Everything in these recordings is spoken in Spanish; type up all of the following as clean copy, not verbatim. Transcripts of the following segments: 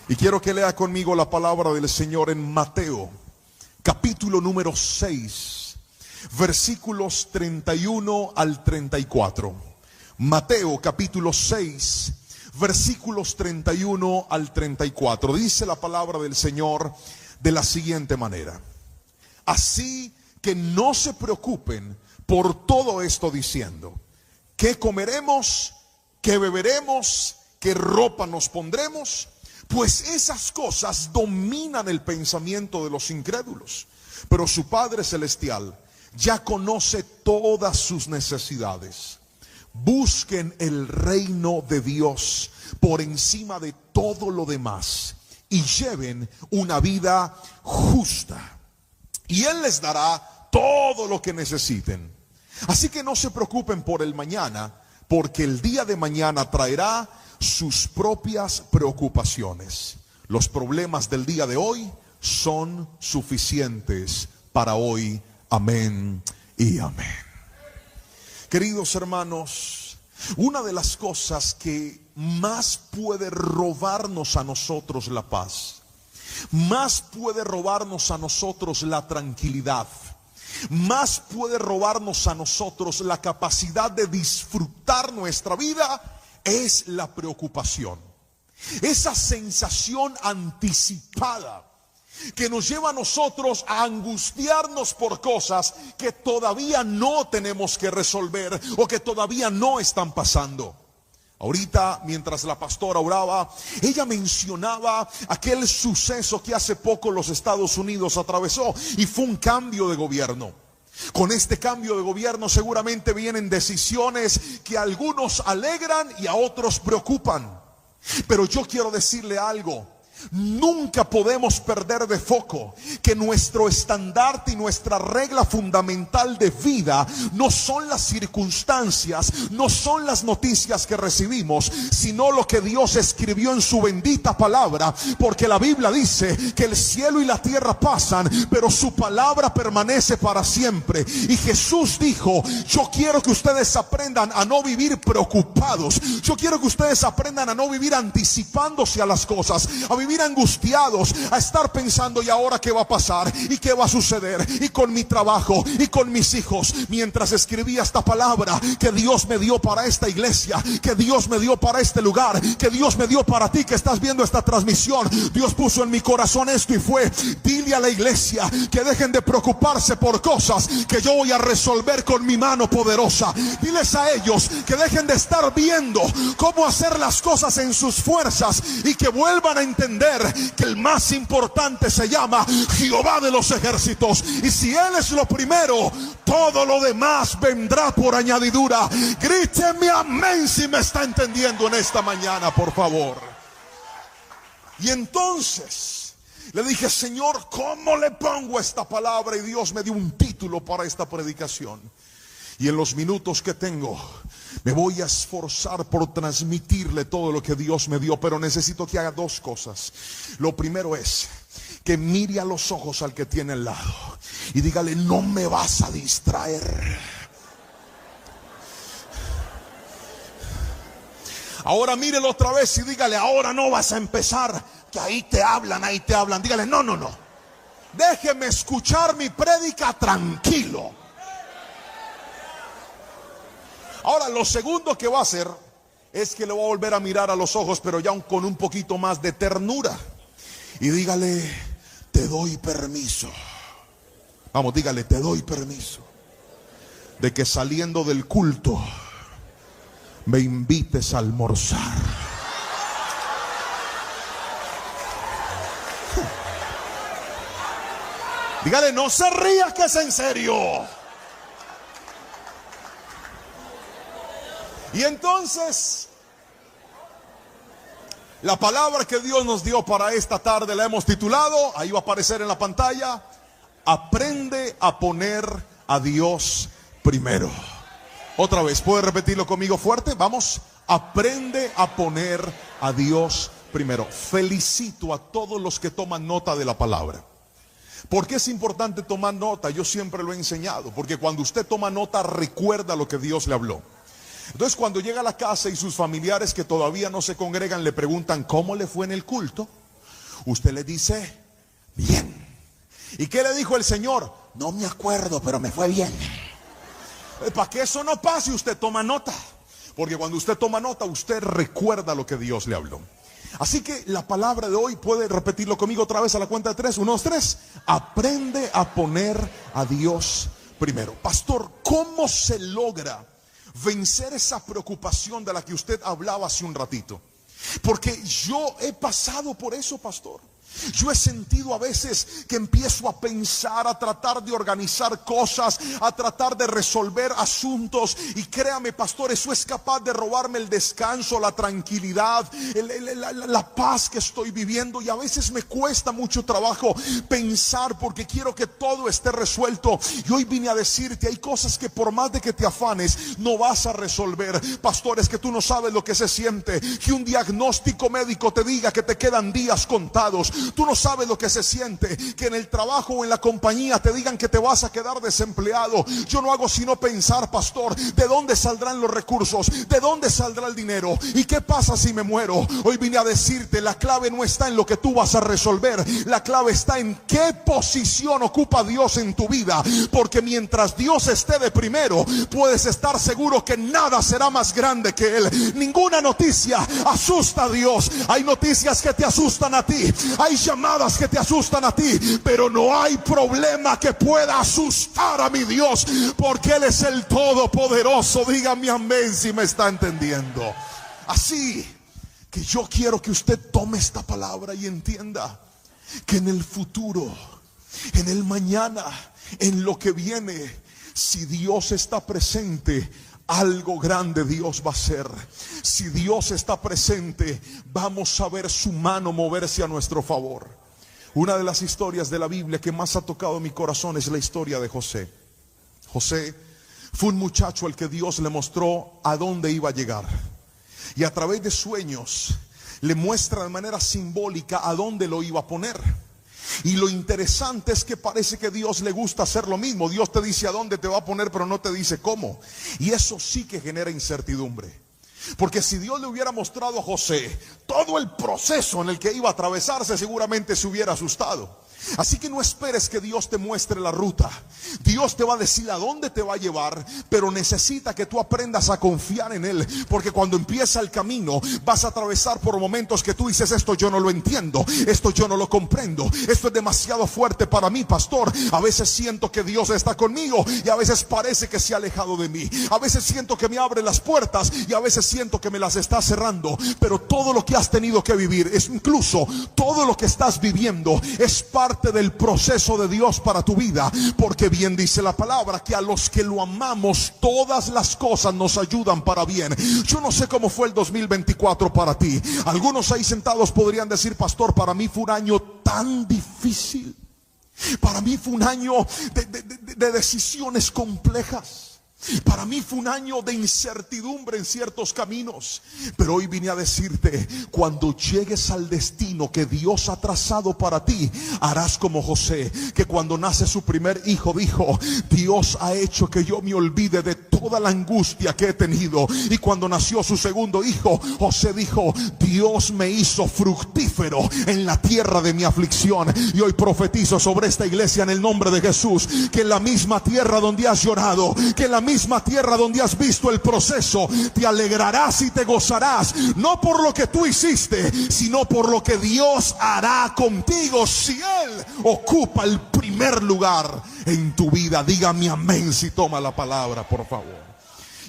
Y quiero que lea conmigo la palabra del Señor en Mateo, capítulo número 6, versículos 31 al 34. Mateo, capítulo 6, versículos 31 al 34. Dice la palabra del Señor de la siguiente manera: así que no se preocupen por todo esto diciendo, ¿qué comeremos? ¿Qué beberemos? ¿Qué ropa nos pondremos? Pues esas cosas dominan el pensamiento de los incrédulos. Pero su Padre Celestial ya conoce todas sus necesidades. Busquen el reino de Dios por encima de todo lo demás y lleven una vida justa, y Él les dará todo lo que necesiten. Así que no se preocupen por el mañana, porque el día de mañana traerá sus propias preocupaciones. Los problemas del día de hoy son suficientes para hoy. Amén y amén. Queridos hermanos, una de las cosas que más puede robarnos a nosotros la paz, más puede robarnos a nosotros la tranquilidad, más puede robarnos a nosotros la capacidad de disfrutar nuestra vida, es la preocupación. Esa sensación anticipada que nos lleva a nosotros a angustiarnos por cosas que todavía no tenemos que resolver o que todavía no están pasando. Ahorita, mientras la pastora oraba, ella mencionaba aquel suceso que hace poco los Estados Unidos atravesó, y fue un cambio de gobierno. Con este cambio de gobierno seguramente vienen decisiones que a algunos alegran y a otros preocupan. Pero yo quiero decirle algo: nunca podemos perder de foco que nuestro estandarte y nuestra regla fundamental de vida no son las circunstancias, no son las noticias que recibimos, sino lo que Dios escribió en su bendita palabra. Porque la Biblia dice que el cielo y la tierra pasan, pero su palabra permanece para siempre. Y Jesús dijo: yo quiero que ustedes aprendan a no vivir preocupados. Yo quiero que ustedes aprendan a no vivir anticipándose a las cosas, a vivir angustiados, a estar pensando: ¿y ahora qué va a pasar? ¿Y qué va a suceder? ¿Y con mi trabajo? ¿Y con mis hijos? Mientras escribía esta palabra que Dios me dio para esta iglesia, que Dios me dio para este lugar, que Dios me dio para ti que estás viendo esta transmisión, Dios puso en mi corazón esto, y fue: dile a la iglesia que dejen de preocuparse por cosas que yo voy a resolver con mi mano poderosa. Diles a ellos que dejen de estar viendo cómo hacer las cosas en sus fuerzas y que vuelvan a entender que el más importante se llama Jehová de los ejércitos. Y si Él es lo primero, todo lo demás vendrá por añadidura. Gríteme amén si me está entendiendo en esta mañana, por favor. Y entonces le dije: Señor, ¿cómo le pongo esta palabra? Y Dios me dio un título para esta predicación. Y en los minutos que tengo me voy a esforzar por transmitirle todo lo que Dios me dio. Pero necesito que haga dos cosas. Lo primero es que mire a los ojos al que tiene al lado y dígale: no me vas a distraer. Ahora mírelo otra vez y dígale: ahora no vas a empezar, que ahí te hablan, ahí te hablan. Dígale: no, no, no, déjeme escuchar mi prédica tranquilo. Ahora, lo segundo que va a hacer es que le voy a volver a mirar a los ojos, pero ya con un poquito más de ternura. Y dígale: te doy permiso. Vamos, dígale: te doy permiso de que saliendo del culto me invites a almorzar. Dígale: no se ría, que es en serio. Y entonces, la palabra que Dios nos dio para esta tarde la hemos titulado, ahí va a aparecer en la pantalla: aprende a poner a Dios primero. Otra vez, ¿puede repetirlo conmigo fuerte? Vamos: aprende a poner a Dios primero. Felicito a todos los que toman nota de la palabra. ¿Por qué es importante tomar nota? Yo siempre lo he enseñado, porque cuando usted toma nota recuerda lo que Dios le habló. Entonces, cuando llega a la casa y sus familiares que todavía no se congregan le preguntan: ¿cómo le fue en el culto? Usted le dice, bien. ¿Y qué le dijo el Señor? No me acuerdo, pero me fue bien. Para que eso no pase, usted toma nota. Porque cuando usted toma nota, usted recuerda lo que Dios le habló. Así que la palabra de hoy, puede repetirlo conmigo otra vez a la cuenta de 3. 1, 2, 3. Aprende a poner a Dios primero. Pastor, ¿cómo se logra vencer esa preocupación de la que usted hablaba hace un ratito? Porque yo he pasado por eso, pastor. Yo he sentido a veces que empiezo a pensar, a tratar de organizar cosas, a tratar de resolver asuntos, y créame, pastor, eso es capaz de robarme el descanso, la tranquilidad, la paz que estoy viviendo. Y a veces me cuesta mucho trabajo pensar porque quiero que todo esté resuelto. Y hoy vine a decirte, hay cosas que por más de que te afanes no vas a resolver. Pastor, es que tú no sabes lo que se siente que un diagnóstico médico te diga que te quedan días contados. Tú no sabes lo que se siente que en el trabajo o en la compañía te digan que te vas a quedar desempleado. Yo no hago sino pensar, pastor, ¿de dónde saldrán los recursos? ¿De dónde saldrá el dinero? ¿Y qué pasa si me muero? Hoy vine a decirte, la clave no está en lo que tú vas a resolver. La clave está en qué posición ocupa Dios en tu vida. Porque mientras Dios esté de primero, puedes estar seguro que nada será más grande que Él. Ninguna noticia asusta a Dios. Hay noticias que te asustan a ti. Hay llamadas que te asustan a ti, pero no hay problema que pueda asustar a mi Dios, porque Él es el Todopoderoso. Dígame amén si me está entendiendo. Así que yo quiero que usted tome esta palabra y entienda que en el futuro, en el mañana, en lo que viene, si Dios está presente, algo grande Dios va a hacer. Si Dios está presente, vamos a ver su mano moverse a nuestro favor. Una de las historias de la Biblia que más ha tocado mi corazón es la historia de José. José fue un muchacho al que Dios le mostró a dónde iba a llegar, y a través de sueños le muestra de manera simbólica a dónde lo iba a poner. Y lo interesante es que parece que Dios le gusta hacer lo mismo. Dios te dice a dónde te va a poner, pero no te dice cómo. Y eso sí que genera incertidumbre. Porque si Dios le hubiera mostrado a José todo el proceso en el que iba a atravesarse, seguramente se hubiera asustado. Así que no esperes que Dios te muestre la ruta. Dios te va a decir a dónde te va a llevar, pero necesita que tú aprendas a confiar en Él. Porque cuando empieza el camino, vas a atravesar por momentos que tú dices, esto yo no lo entiendo, esto yo no lo comprendo, esto es demasiado fuerte para mí, pastor. A veces siento que Dios está conmigo y a veces parece que se ha alejado de mí. A veces siento que me abre las puertas y a veces siento que me las está cerrando. Pero todo lo que has tenido que vivir, es incluso todo lo que estás viviendo, es parte del proceso de Dios para tu vida. Porque bien dice la palabra que a los que lo amamos, todas las cosas nos ayudan para bien. Yo no sé cómo fue el 2024 para ti. Algunos ahí sentados podrían decir, pastor, para mí fue un año tan difícil. Para mí fue un año de decisiones complejas. Para mí fue un año de incertidumbre en ciertos caminos. Pero hoy vine a decirte, cuando llegues al destino que Dios ha trazado para ti, harás como José, que cuando nace su primer hijo dijo, Dios ha hecho que yo me olvide de toda la angustia que he tenido. Y cuando nació su segundo hijo, José dijo, Dios me hizo fructífero en la tierra de mi aflicción. Y hoy profetizo sobre esta iglesia en el nombre de Jesús, que en la misma tierra donde has llorado, que en la misma tierra donde has visto el proceso, te alegrarás y te gozarás, no por lo que tú hiciste, sino por lo que Dios hará contigo si Él ocupa el primer lugar en tu vida. Dígame amén si toma la palabra, por favor.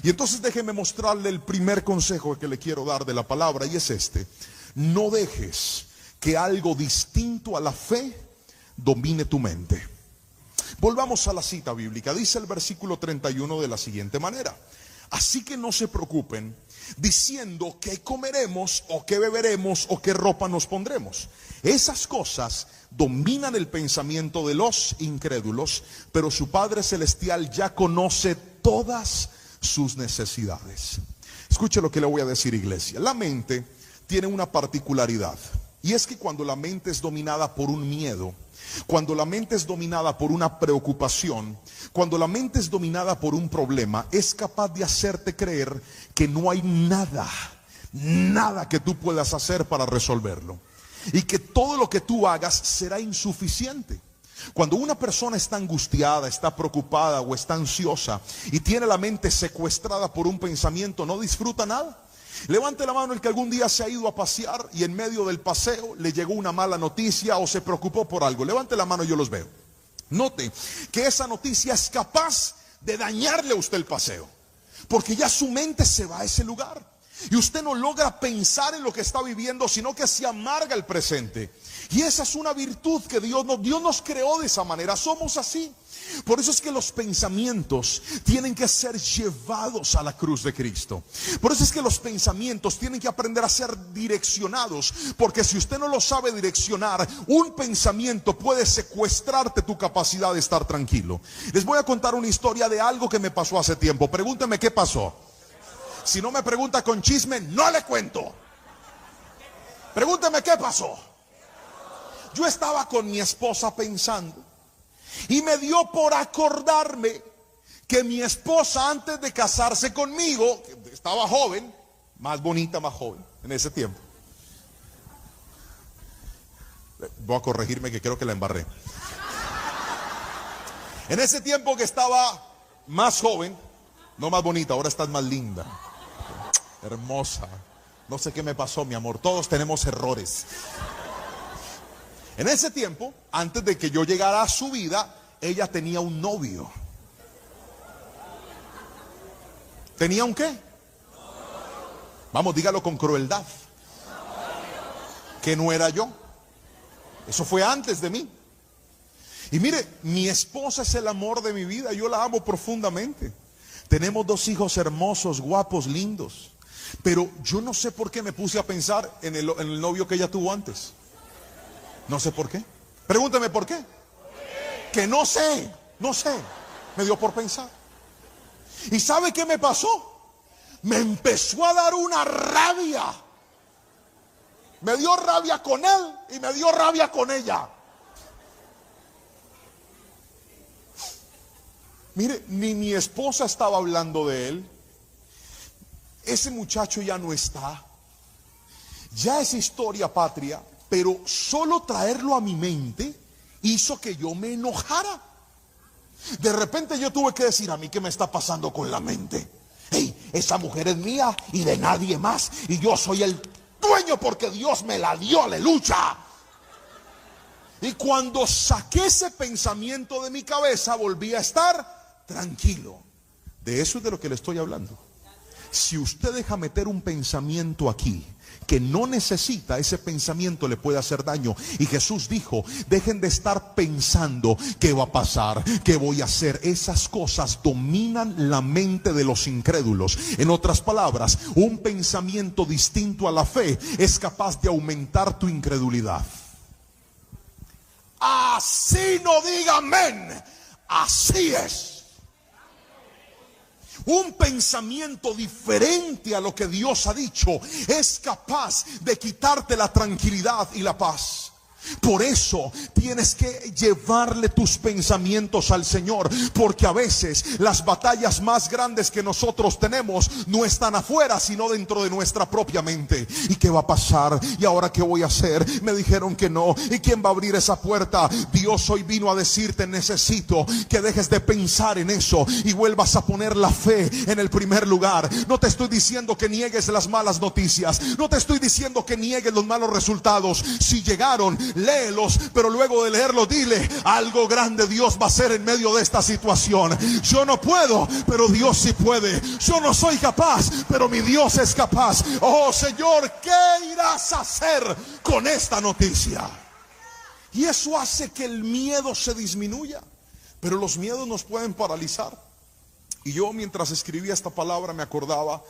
Y entonces déjeme mostrarle el primer consejo que le quiero dar de la palabra, y es este: no dejes que algo distinto a la fe domine tu mente. Volvamos a la cita bíblica. Dice el versículo 31 de la siguiente manera: así que no se preocupen diciendo qué comeremos o qué beberemos o qué ropa nos pondremos. Esas cosas dominan el pensamiento de los incrédulos, pero su Padre Celestial ya conoce todas sus necesidades. Escuche lo que le voy a decir, iglesia. La mente tiene una particularidad, y es que cuando la mente es dominada por un miedo, cuando la mente es dominada por una preocupación, cuando la mente es dominada por un problema, es capaz de hacerte creer que no hay nada que tú puedas hacer para resolverlo. y que todo lo que tú hagas será insuficiente. Cuando una persona está angustiada, está preocupada o está ansiosa y tiene la mente secuestrada por un pensamiento, no disfruta nada. Levante la mano el que algún día se ha ido a pasear y en medio del paseo le llegó una mala noticia o se preocupó por algo. Levante la mano, yo los veo. Note que esa noticia es capaz de dañarle a usted el paseo, porque ya su mente se va a ese lugar y usted no logra pensar en lo que está viviendo, sino que se amarga el presente. Y esa es una virtud que Dios nos creó de esa manera, somos así. Por eso es que los pensamientos tienen que ser llevados a la cruz de Cristo. Por eso es que los pensamientos tienen que aprender a ser direccionados, porque si usted no lo sabe direccionar, un pensamiento puede secuestrarte tu capacidad de estar tranquilo. Les voy a contar una historia de algo que me pasó hace tiempo. Pregúnteme qué pasó. Si no me pregunta con chisme, no le cuento. Pregúnteme qué pasó. Yo estaba con mi esposa pensando y me dio por acordarme que mi esposa, antes de casarse conmigo, estaba joven, más bonita, más joven en ese tiempo. Voy a corregirme que creo que la embarré. En ese tiempo que estaba más joven, no más bonita, ahora estás más linda, hermosa. No sé qué me pasó, mi amor, todos tenemos errores. En ese tiempo, antes de que yo llegara a su vida, ella tenía un novio. ¿Tenía un qué? Vamos, dígalo con crueldad. Que no era yo. Eso fue antes de mí. Y mire, mi esposa es el amor de mi vida. Yo la amo profundamente. Tenemos 2 hijos hermosos, guapos, lindos. Pero yo no sé por qué me puse a pensar en el novio que ella tuvo antes. No sé por qué. Pregúnteme por qué. Que no sé. Me dio por pensar. ¿Y sabe qué me pasó? Me empezó a dar una rabia. Me dio rabia con él y me dio rabia con ella. Mire, ni mi esposa estaba hablando de él. Ese muchacho ya no está. Ya es historia patria. Pero solo traerlo a mi mente hizo que yo me enojara. De repente yo tuve que decir, a mí qué me está pasando con la mente. Hey, esa mujer es mía y de nadie más. Y yo soy el dueño porque Dios me la dio, aleluya. Y cuando saqué ese pensamiento de mi cabeza, volví a estar tranquilo. De eso es de lo que le estoy hablando. Si usted deja meter un pensamiento aquí que no necesita, ese pensamiento le puede hacer daño. Y Jesús dijo, dejen de estar pensando qué va a pasar, qué voy a hacer. Esas cosas dominan la mente de los incrédulos. En otras palabras, un pensamiento distinto a la fe es capaz de aumentar tu incredulidad. Así no diga amén, así es. Un pensamiento diferente a lo que Dios ha dicho es capaz de quitarte la tranquilidad y la paz. Por eso tienes que llevarle tus pensamientos al Señor, porque a veces las batallas más grandes que nosotros tenemos no están afuera, sino dentro de nuestra propia mente. ¿Y qué va a pasar? ¿Y ahora qué voy a hacer? Me dijeron que no. ¿Y quién va a abrir esa puerta? Dios hoy vino a decirte, necesito que dejes de pensar en eso y vuelvas a poner la fe en el primer lugar. No te estoy diciendo que niegues las malas noticias, no te estoy diciendo que niegues los malos resultados. Si llegaron, léelos, pero luego de leerlos dile, algo grande Dios va a hacer en medio de esta situación. Yo no puedo, pero Dios sí puede. Yo no soy capaz, pero mi Dios es capaz. Oh Señor, ¿qué irás a hacer con esta noticia? Y eso hace que el miedo se disminuya. Pero los miedos nos pueden paralizar. Y yo, mientras escribía esta palabra, me acordaba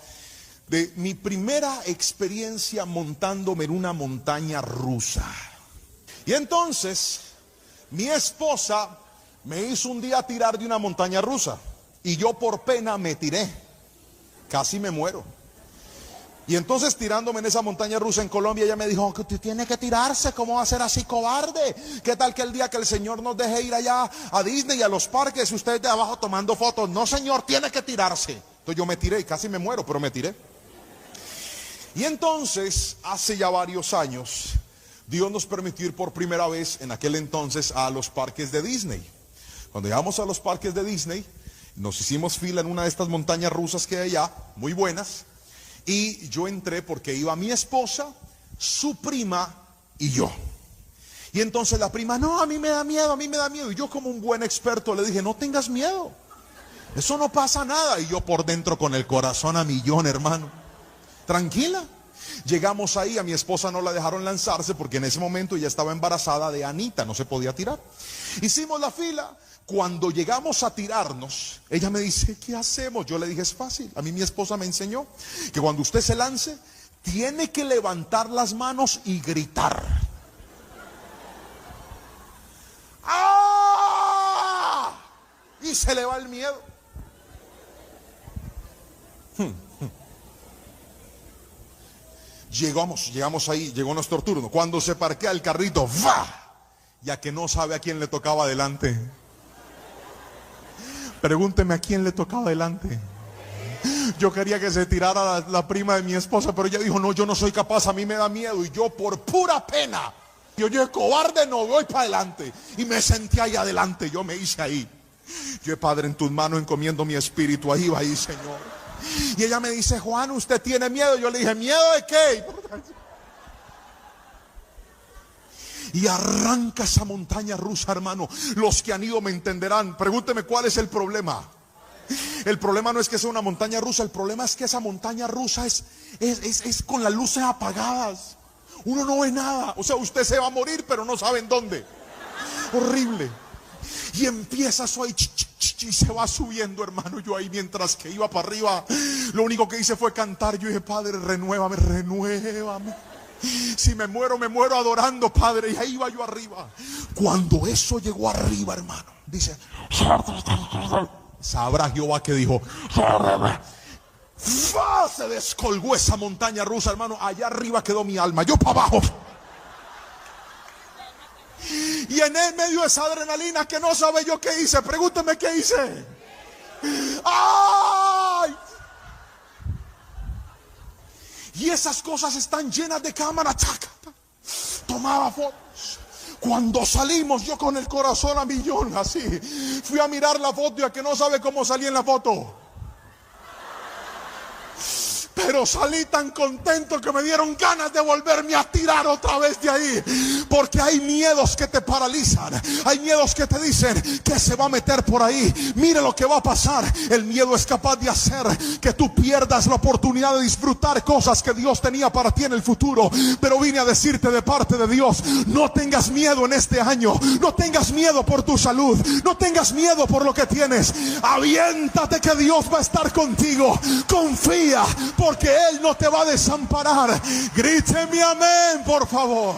de mi primera experiencia montándome en una montaña rusa. Y entonces mi esposa me hizo un día tirar de una montaña rusa y yo por pena me tiré, casi me muero. Y entonces tirándome en esa montaña rusa en Colombia, ella me dijo, que usted tiene que tirarse, ¿cómo va a ser así cobarde? ¿Qué tal que el día que el Señor nos deje ir allá a Disney y a los parques, usted de abajo tomando fotos? No, señor, tiene que tirarse. Entonces yo me tiré y casi me muero, pero me tiré. Y entonces hace ya varios años Dios nos permitió ir por primera vez en aquel entonces a los parques de Disney. Cuando llegamos a los parques de Disney, nos hicimos fila en una de estas montañas rusas que hay allá, muy buenas, y yo entré porque iba mi esposa, su prima y yo. Y entonces la prima, no, a mí me da miedo, a mí me da miedo. Y yo, como un buen experto, le dije, no tengas miedo, eso no pasa nada. Y yo por dentro con el corazón a millón, hermano, tranquila. Llegamos ahí, a mi esposa no la dejaron lanzarse porque en ese momento ella estaba embarazada de Anita, no se podía tirar. Hicimos la fila. Cuando llegamos a tirarnos, ella me dice, ¿qué hacemos? Yo le dije, es fácil. A mí mi esposa me enseñó que cuando usted se lance, tiene que levantar las manos y gritar. ¡Ah! Y se le va el miedo. Llegamos ahí, llegó nuestro turno. Cuando se parquea el carrito, ¡va! Ya que no sabe a quién le tocaba adelante. Pregúnteme a quién le tocaba adelante. Yo quería que se tirara la prima de mi esposa, pero ella dijo, no, yo no soy capaz, a mí me da miedo. Y yo por pura pena, yo cobarde, no voy para adelante. Y me senté ahí adelante, yo me hice ahí. Yo, Padre, en tus manos encomiendo mi espíritu, ahí va ahí, Señor. Y ella me dice, Juan, ¿usted tiene miedo? Yo le dije, ¿miedo de qué? Y arranca esa montaña rusa, hermano. Los que han ido me entenderán. Pregúnteme cuál es el problema. El problema no es que sea una montaña rusa, el problema es que esa montaña rusa es con las luces apagadas. Uno no ve nada. O sea, usted se va a morir, pero no sabe en dónde. Horrible. Y empieza eso ahí, y se va subiendo, hermano. Yo ahí, mientras que iba para arriba, lo único que hice fue cantar. Yo dije, Padre, renuévame, renuévame. Si me muero adorando, Padre. Y ahí iba yo arriba. Cuando eso llegó arriba, hermano, dice, sabrá Jehová que dijo, se descolgó esa montaña rusa, hermano. Allá arriba quedó mi alma, yo para abajo. Y en el medio de esa adrenalina que no sabe yo qué hice. Pregúnteme qué hice. ¡Ay! Y esas cosas están llenas de cámara. Tomaba fotos. Cuando salimos, yo con el corazón a millón, así. Fui a mirar la foto y a que no sabe cómo salí en la foto. Pero salí tan contento que me dieron ganas de volverme a tirar otra vez de ahí. Porque hay miedos que te paralizan. Hay miedos que te dicen que se va a meter por ahí. Mire lo que va a pasar. El miedo es capaz de hacer que tú pierdas la oportunidad de disfrutar cosas que Dios tenía para ti en el futuro. Pero vine a decirte de parte de Dios, no tengas miedo en este año. No tengas miedo por tu salud. No tengas miedo por lo que tienes. Aviéntate que Dios va a estar contigo. Confía, porque Él no te va a desamparar. Gríteme amén, por favor.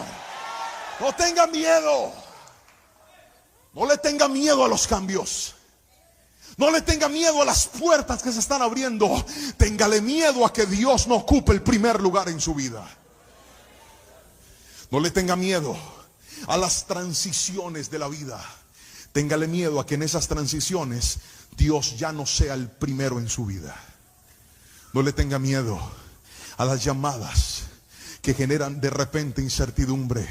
No tenga miedo. No le tenga miedo a los cambios. No le tenga miedo a las puertas que se están abriendo. Téngale miedo a que Dios no ocupe el primer lugar en su vida. No le tenga miedo a las transiciones de la vida. Téngale miedo a que en esas transiciones Dios ya no sea el primero en su vida. No le tenga miedo a las llamadas que generan de repente incertidumbre.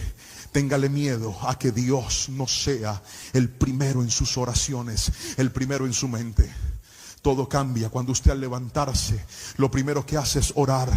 Téngale miedo a que Dios no sea el primero en sus oraciones, el primero en su mente. Todo cambia cuando usted, al levantarse, lo primero que hace es orar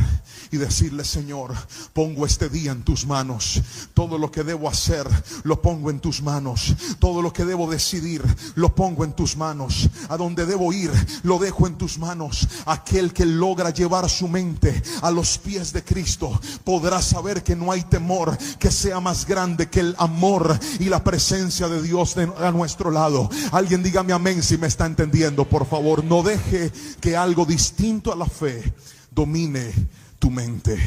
y decirle, Señor, pongo este día en tus manos. Todo lo que debo hacer lo pongo en tus manos. Todo lo que debo decidir lo pongo en tus manos. A donde debo ir lo dejo en tus manos. Aquel que logra llevar su mente a los pies de Cristo podrá saber que no hay temor que sea más grande que el amor y la presencia de Dios a nuestro lado. Alguien dígame amén si me está entendiendo, por favor. No deje que algo distinto a la fe domine tu mente.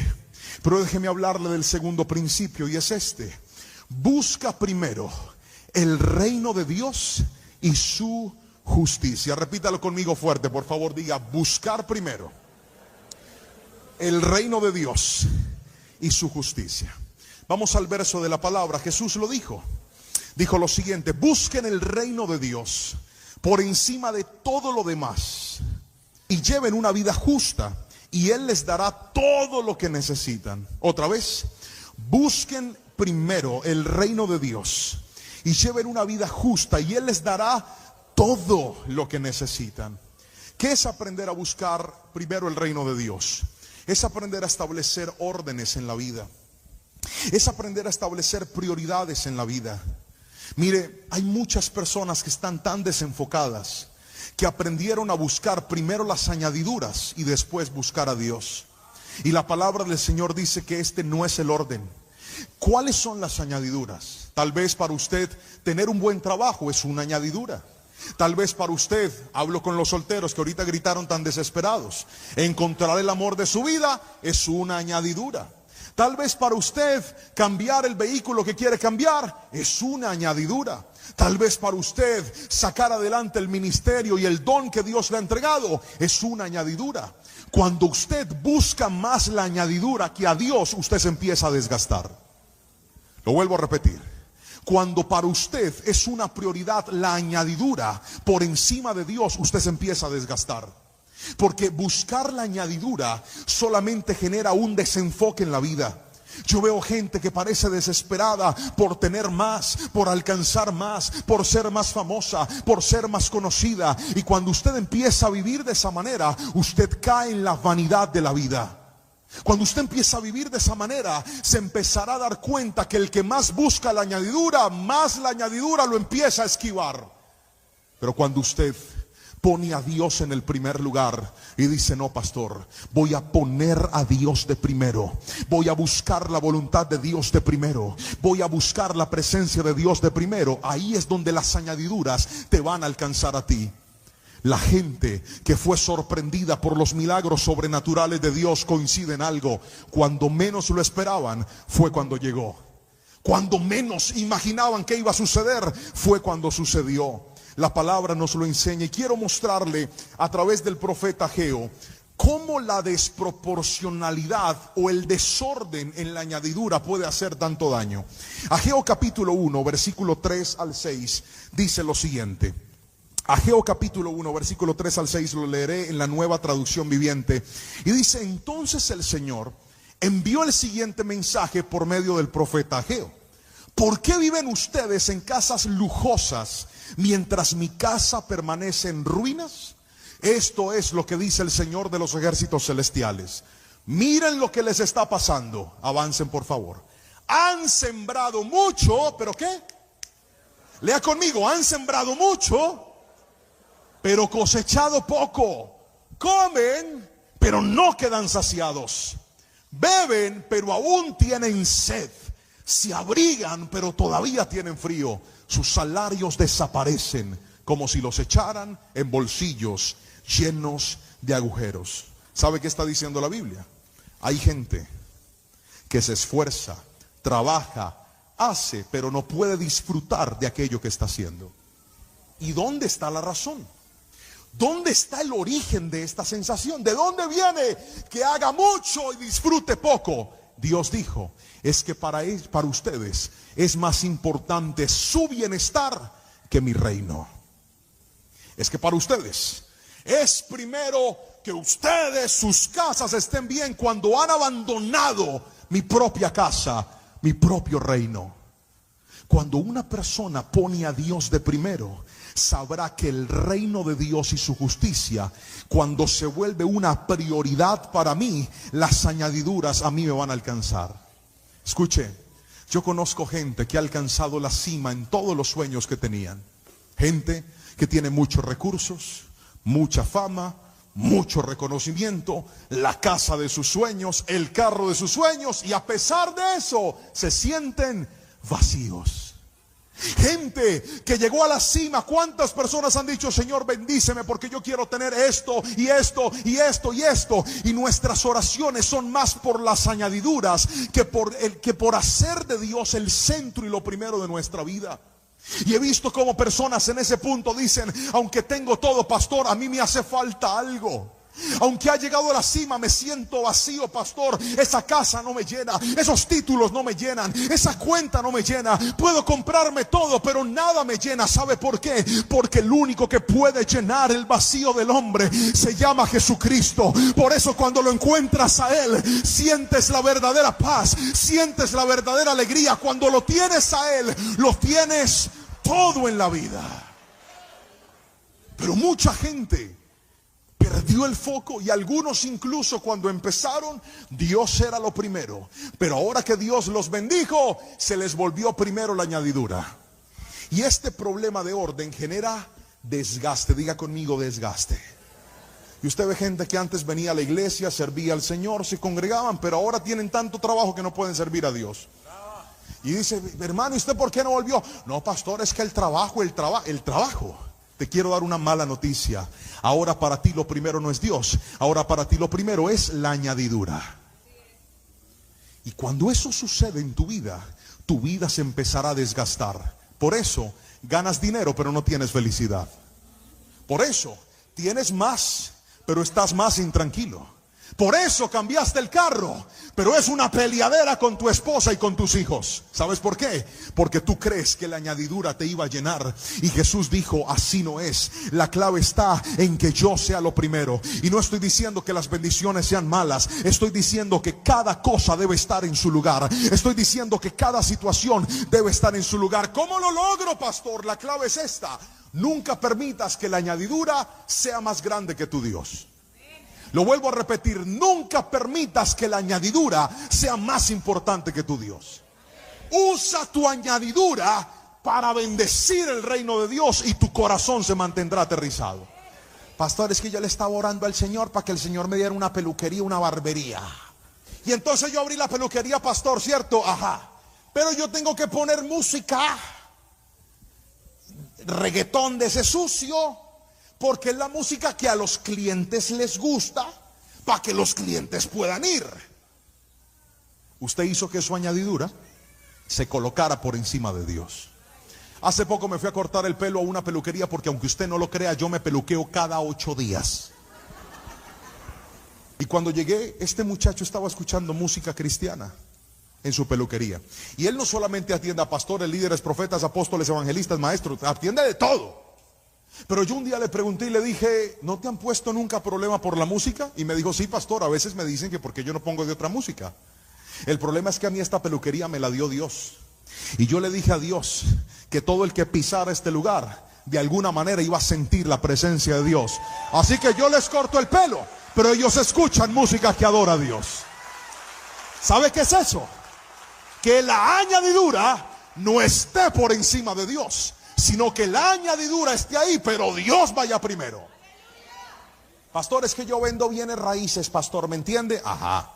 Pero déjeme hablarle del segundo principio, y es este: busca primero el reino de Dios y su justicia. Repítalo conmigo fuerte, por favor. Diga: buscar primero el reino de Dios y su justicia. Vamos al verso de la palabra. Jesús lo dijo. Dijo lo siguiente: busquen el reino de Dios por encima de todo lo demás y lleven una vida justa, y Él les dará todo lo que necesitan. Otra vez: busquen primero el reino de Dios y lleven una vida justa, y Él les dará todo lo que necesitan. ¿Qué es aprender a buscar primero el reino de Dios? Es aprender a establecer órdenes en la vida. Es aprender a establecer prioridades en la vida. Mire, hay muchas personas que están tan desenfocadas que aprendieron a buscar primero las añadiduras y después buscar a Dios. Y la palabra del Señor dice que este no es el orden. ¿Cuáles son las añadiduras? Tal vez para usted tener un buen trabajo es una añadidura. Tal vez para usted, hablo con los solteros que ahorita gritaron tan desesperados, encontrar el amor de su vida es una añadidura. Tal vez para usted cambiar el vehículo que quiere cambiar es una añadidura. Tal vez para usted sacar adelante el ministerio y el don que Dios le ha entregado es una añadidura. Cuando usted busca más la añadidura que a Dios, usted se empieza a desgastar. Lo vuelvo a repetir. Cuando para usted es una prioridad la añadidura por encima de Dios, usted se empieza a desgastar. Porque buscar la añadidura solamente genera un desenfoque en la vida. Yo veo gente que parece desesperada por tener más, por alcanzar más, por ser más famosa, por ser más conocida. Y cuando usted empieza a vivir de esa manera, usted cae en la vanidad de la vida. Cuando usted empieza a vivir de esa manera, se empezará a dar cuenta que el que más busca la añadidura, más la añadidura lo empieza a esquivar. Pero cuando usted pone a Dios en el primer lugar y dice: no, pastor, voy a poner a Dios de primero, voy a buscar la voluntad de Dios de primero, voy a buscar la presencia de Dios de primero, ahí es donde las añadiduras te van a alcanzar a ti. La gente que fue sorprendida por los milagros sobrenaturales de Dios coincide en algo: cuando menos lo esperaban fue cuando llegó. Cuando menos imaginaban que iba a suceder fue cuando sucedió. La palabra nos lo enseña, y quiero mostrarle a través del profeta Ageo cómo la desproporcionalidad o el desorden en la añadidura puede hacer tanto daño. Ageo capítulo 1, versículo 3 al 6 dice lo siguiente. Ageo capítulo 1, versículo 3 al 6, lo leeré en la Nueva Traducción Viviente. Y dice: entonces el Señor envió el siguiente mensaje por medio del profeta Ageo. ¿Por qué viven ustedes en casas lujosas mientras mi casa permanece en ruinas? Esto es lo que dice el Señor de los ejércitos celestiales. Miren lo que les está pasando. Avancen, por favor. Han sembrado mucho, ¿pero qué? Lea conmigo. Han sembrado mucho, pero cosechado poco. Comen, pero no quedan saciados. Beben, pero aún tienen sed. Se abrigan, pero todavía tienen frío. Sus salarios desaparecen como si los echaran en bolsillos llenos de agujeros. ¿Sabe qué está diciendo la Biblia? Hay gente que se esfuerza, trabaja, hace, pero no puede disfrutar de aquello que está haciendo. ¿Y dónde está la razón? ¿Dónde está el origen de esta sensación? ¿De dónde viene que haga mucho y disfrute poco? Dios dijo: es que para ustedes es más importante su bienestar que mi reino. Es que para ustedes es primero que ustedes, sus casas estén bien, cuando han abandonado mi propia casa, mi propio reino. Cuando una persona pone a Dios de primero, sabrá que el reino de Dios y su justicia, cuando se vuelve una prioridad para mí, las añadiduras a mí me van a alcanzar. Escuche, yo conozco gente que ha alcanzado la cima en todos los sueños que tenían. Gente que tiene muchos recursos, mucha fama, mucho reconocimiento, la casa de sus sueños, el carro de sus sueños, y a pesar de eso se sienten vacíos. Gente que llegó a la cima. ¿Cuántas personas han dicho: Señor, bendíceme porque yo quiero tener esto y esto y esto y esto? Y nuestras oraciones son más por las añadiduras que por hacer de Dios el centro y lo primero de nuestra vida. Y he visto como personas en ese punto dicen: aunque tengo todo, pastor, a mí me hace falta algo. Aunque ha llegado a la cima, me siento vacío, pastor. Esa casa no me llena, esos títulos no me llenan, esa cuenta no me llena. Puedo comprarme todo, pero nada me llena. ¿Sabe por qué? Porque el único que puede llenar el vacío del hombre se llama Jesucristo. Por eso cuando lo encuentras a Él, sientes la verdadera paz, sientes la verdadera alegría. Cuando lo tienes a Él, lo tienes todo en la vida. Pero mucha gente perdió el foco, y algunos incluso cuando empezaron, Dios era lo primero. Pero ahora que Dios los bendijo, se les volvió primero la añadidura. Y este problema de orden genera desgaste. Diga conmigo, desgaste. Y usted ve gente que antes venía a la iglesia, servía al Señor, se congregaban, pero ahora tienen tanto trabajo que no pueden servir a Dios. Y dice, hermano, ¿y usted por qué no volvió? No, pastor, es que el trabajo. Te quiero dar una mala noticia. Ahora para ti lo primero no es Dios. Ahora para ti lo primero es la añadidura. Y cuando eso sucede en tu vida se empezará a desgastar. Por eso ganas dinero pero no tienes felicidad. Por eso tienes más pero estás más intranquilo. Por eso cambiaste el carro, pero es una peleadera con tu esposa y con tus hijos. ¿Sabes por qué? Porque tú crees que la añadidura te iba a llenar. Y Jesús dijo, así no es. La clave está en que yo sea lo primero. Y no estoy diciendo que las bendiciones sean malas. Estoy diciendo que cada cosa debe estar en su lugar. Estoy diciendo que cada situación debe estar en su lugar. ¿Cómo lo logro, pastor? La clave es esta. Nunca permitas que la añadidura sea más grande que tu Dios. Lo vuelvo a repetir, nunca permitas que la añadidura sea más importante que tu Dios. Usa tu añadidura para bendecir el reino de Dios y tu corazón se mantendrá aterrizado. Pastor, es que yo le estaba orando al Señor para que el Señor me diera una peluquería, una barbería. Y entonces yo abrí la peluquería, pastor, ¿cierto? Ajá. Pero yo tengo que poner música, reggaetón de ese sucio, porque es la música que a los clientes les gusta, para que los clientes puedan ir. Usted hizo que su añadidura se colocara por encima de Dios. Hace poco me fui a cortar el pelo a una peluquería, porque aunque usted no lo crea, yo me peluqueo cada 8 días. Y cuando llegué, este muchacho estaba escuchando música cristiana en su peluquería. Y él no solamente atiende a pastores, líderes, profetas, apóstoles, evangelistas, maestros, atiende de todo. Pero yo un día le pregunté y le dije, ¿no te han puesto nunca problema por la música? Y me dijo, sí, pastor, a veces me dicen que porque yo no pongo de otra música. El problema es que a mí esta peluquería me la dio Dios. Y yo le dije a Dios que todo el que pisara este lugar, de alguna manera iba a sentir la presencia de Dios. Así que yo les corto el pelo, pero ellos escuchan música que adora a Dios. ¿Sabe qué es eso? Que la añadidura no esté por encima de Dios, sino que la añadidura esté ahí, pero Dios vaya primero. Pastor, es que yo vendo bienes raíces, pastor, ¿me entiende? Ajá.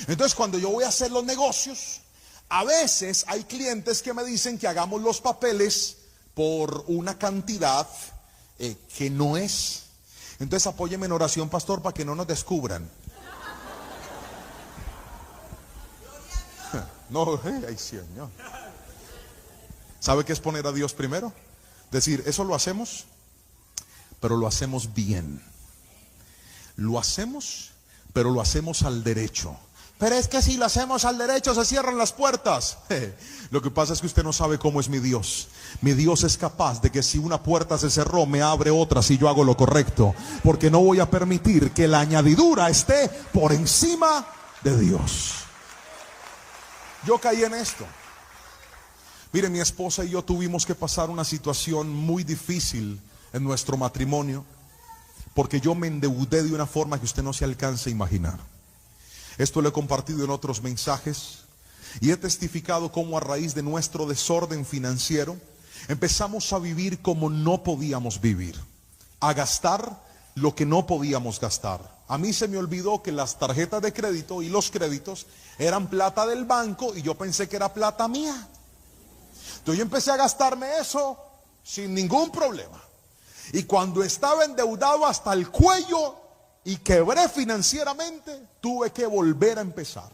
Entonces cuando yo voy a hacer los negocios, a veces hay clientes que me dicen que hagamos los papeles por una cantidad que no es. Entonces apóyeme en oración, pastor, para que no nos descubran. No, ay, Señor. ¿Sabe qué es poner a Dios primero? Decir, eso lo hacemos, pero lo hacemos bien. Lo hacemos, pero lo hacemos al derecho. Pero es que si lo hacemos al derecho se cierran las puertas. Lo que pasa es que usted no sabe cómo es mi Dios. Mi Dios es capaz de que si una puerta se cerró, me abre otra si yo hago lo correcto. Porque no voy a permitir que la añadidura esté por encima de Dios. Yo caí en esto. Mire, mi esposa y yo tuvimos que pasar una situación muy difícil en nuestro matrimonio, porque yo me endeudé de una forma que usted no se alcanza a imaginar. Esto lo he compartido en otros mensajes y he testificado cómo a raíz de nuestro desorden financiero empezamos a vivir como no podíamos vivir, a gastar lo que no podíamos gastar. A mí se me olvidó que las tarjetas de crédito y los créditos eran plata del banco y yo pensé que era plata mía. Entonces yo empecé a gastarme eso sin ningún problema. Y cuando estaba endeudado hasta el cuello y quebré financieramente, tuve que volver a empezar.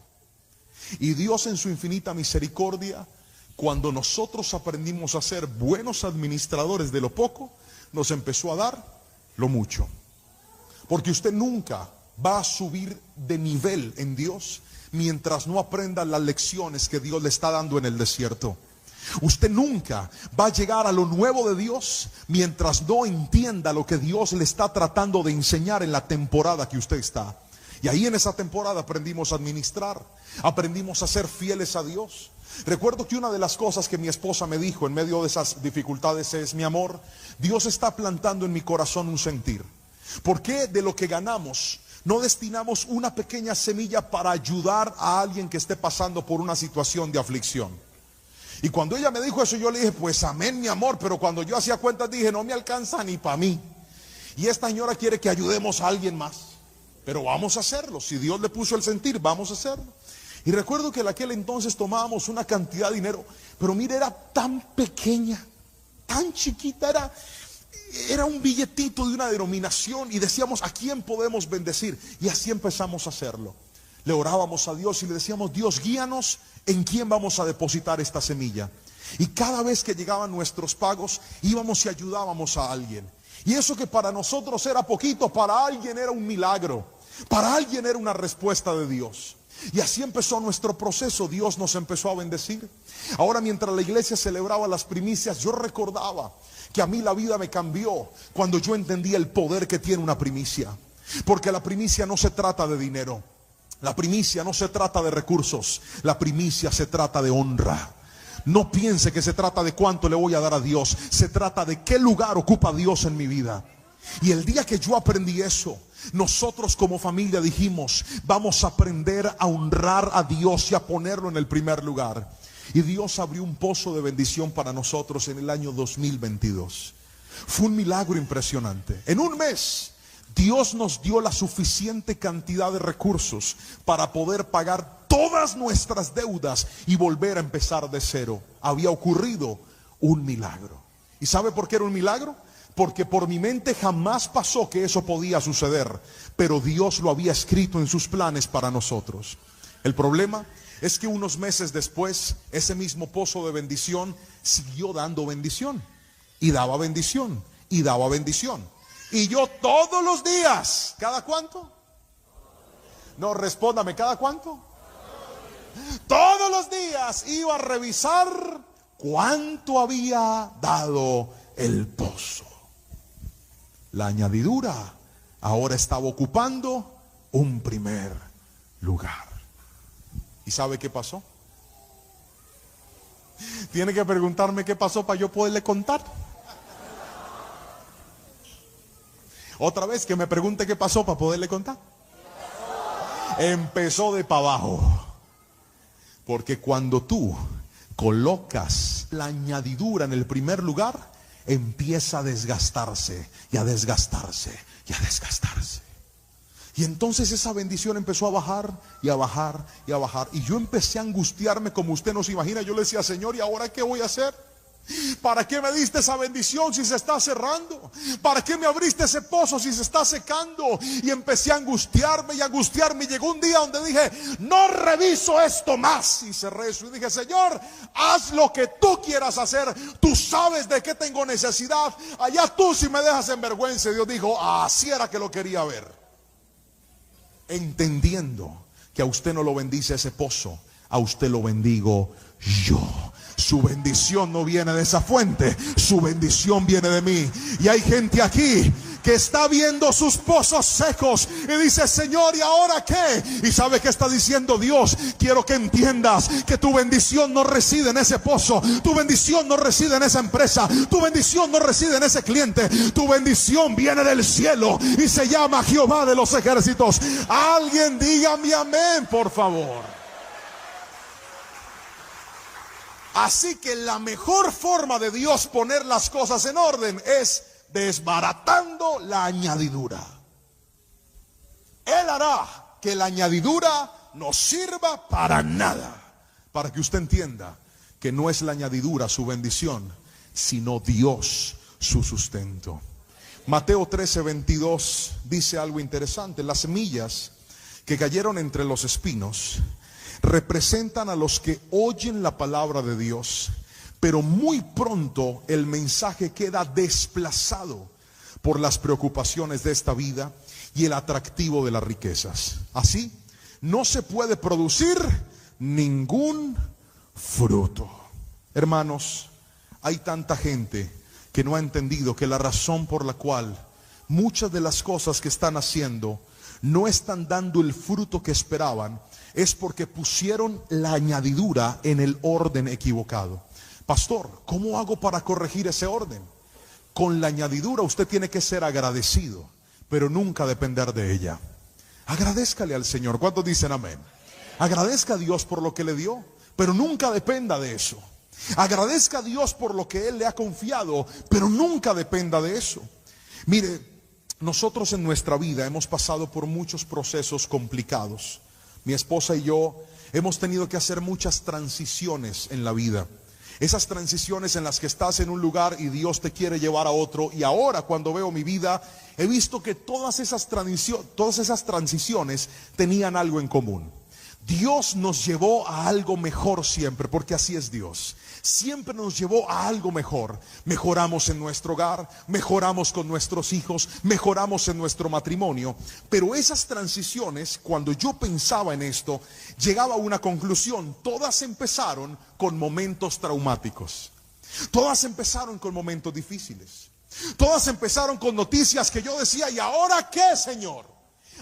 Y Dios en su infinita misericordia, cuando nosotros aprendimos a ser buenos administradores de lo poco, nos empezó a dar lo mucho. Porque usted nunca va a subir de nivel en Dios mientras no aprenda las lecciones que Dios le está dando en el desierto. Usted nunca va a llegar a lo nuevo de Dios mientras no entienda lo que Dios le está tratando de enseñar en la temporada que usted está. Y ahí en esa temporada aprendimos a administrar, aprendimos a ser fieles a Dios. Recuerdo que una de las cosas que mi esposa me dijo en medio de esas dificultades es: mi amor, Dios está plantando en mi corazón un sentir. ¿Por qué de lo que ganamos no destinamos una pequeña semilla para ayudar a alguien que esté pasando por una situación de aflicción? Y cuando ella me dijo eso, yo le dije: pues amén, mi amor. Pero cuando yo hacía cuentas dije: no me alcanza ni para mí. Y esta señora quiere que ayudemos a alguien más. Pero vamos a hacerlo. Si Dios le puso el sentir, vamos a hacerlo. Y recuerdo que en aquel entonces tomábamos una cantidad de dinero, pero mire, era tan pequeña, tan chiquita, era un billetito de una denominación, y decíamos: ¿a quién podemos bendecir? Y así empezamos a hacerlo. Le orábamos a Dios y le decíamos: Dios, guíanos en quién vamos a depositar esta semilla. Y cada vez que llegaban nuestros pagos, íbamos y ayudábamos a alguien. Y eso que para nosotros era poquito, para alguien era un milagro. Para alguien era una respuesta de Dios. Y así empezó nuestro proceso. Dios nos empezó a bendecir. Ahora, mientras la iglesia celebraba las primicias, yo recordaba que a mí la vida me cambió cuando yo entendí el poder que tiene una primicia. Porque la primicia no se trata de dinero, la primicia no se trata de recursos, la primicia se trata de honra. No piense que se trata de cuánto le voy a dar a Dios, se trata de qué lugar ocupa Dios en mi vida. Y el día que yo aprendí eso, nosotros como familia dijimos: vamos a aprender a honrar a Dios y a ponerlo en el primer lugar. Y Dios abrió un pozo de bendición para nosotros en el año 2022. Fue un milagro impresionante. En un mes Dios nos dio la suficiente cantidad de recursos para poder pagar todas nuestras deudas y volver a empezar de cero. Había ocurrido un milagro. ¿Y sabe por qué era un milagro? Porque por mi mente jamás pasó que eso podía suceder, pero Dios lo había escrito en sus planes para nosotros. El problema es que unos meses después, ese mismo pozo de bendición siguió dando bendición, y daba bendición, y daba bendición. Y yo todos los días, ¿cada cuánto? No, respóndame, ¿cada cuánto? Todos los días iba a revisar cuánto había dado el pozo. La añadidura ahora estaba ocupando un primer lugar. ¿Y sabe qué pasó? Tiene que preguntarme qué pasó para yo poderle contar. Otra vez que me pregunte qué pasó para poderle contar. Empezó de para abajo. Porque cuando tú colocas la añadidura en el primer lugar, empieza a desgastarse y a desgastarse y a desgastarse. Y entonces esa bendición empezó a bajar y a bajar y a bajar. Y yo empecé a angustiarme como usted no se imagina. Yo le decía: Señor, ¿y ahora qué voy a hacer? ¿Para qué me diste esa bendición si se está cerrando? ¿Para qué me abriste ese pozo si se está secando? Y empecé a angustiarme y a angustiarme. Y llegó un día donde dije: no reviso esto más. Y cerré eso y dije: Señor, haz lo que tú quieras hacer. Tú sabes de qué tengo necesidad. Allá tú si me dejas en vergüenza. Y Dios dijo: así era que lo quería ver. Entendiendo que a usted no lo bendice ese pozo, a usted lo bendigo yo. Su bendición no viene de esa fuente, su bendición viene de mí. Y hay gente aquí que está viendo sus pozos secos y dice: Señor, ¿y ahora qué? Y sabe que está diciendo Dios: quiero que entiendas que tu bendición no reside en ese pozo, tu bendición no reside en esa empresa, tu bendición no reside en ese cliente, tu bendición viene del cielo y se llama Jehová de los ejércitos. Alguien dígame amén, por favor. Así que la mejor forma de Dios poner las cosas en orden es desbaratando la añadidura. Él hará que la añadidura no sirva para nada. Para que usted entienda que no es la añadidura su bendición, sino Dios su sustento. Mateo 13:22 dice algo interesante. Las semillas que cayeron entre los espinos representan a los que oyen la palabra de Dios, pero muy pronto el mensaje queda desplazado por las preocupaciones de esta vida y el atractivo de las riquezas. Así, no se puede producir ningún fruto. Hermanos, hay tanta gente que no ha entendido que la razón por la cual muchas de las cosas que están haciendo no están dando el fruto que esperaban es porque pusieron la añadidura en el orden equivocado. Pastor, ¿cómo hago para corregir ese orden? Con la añadidura usted tiene que ser agradecido, pero nunca depender de ella. Agradézcale al Señor. ¿Cuántos dicen amén? Agradezca a Dios por lo que le dio, pero nunca dependa de eso. Agradezca a Dios por lo que Él le ha confiado, pero nunca dependa de eso. Mire, nosotros en nuestra vida hemos pasado por muchos procesos complicados. Mi esposa y yo hemos tenido que hacer muchas transiciones en la vida. Esas transiciones en las que estás en un lugar y Dios te quiere llevar a otro. Y ahora, cuando veo mi vida, he visto que todas esas transiciones tenían algo en común. Dios nos llevó a algo mejor siempre, porque así es Dios. Siempre nos llevó a algo mejor. Mejoramos en nuestro hogar, mejoramos con nuestros hijos, mejoramos en nuestro matrimonio. Pero esas transiciones, cuando yo pensaba en esto, llegaba a una conclusión. Todas empezaron con momentos traumáticos. Todas empezaron con momentos difíciles. Todas empezaron con noticias que yo decía, ¿y ahora qué, Señor?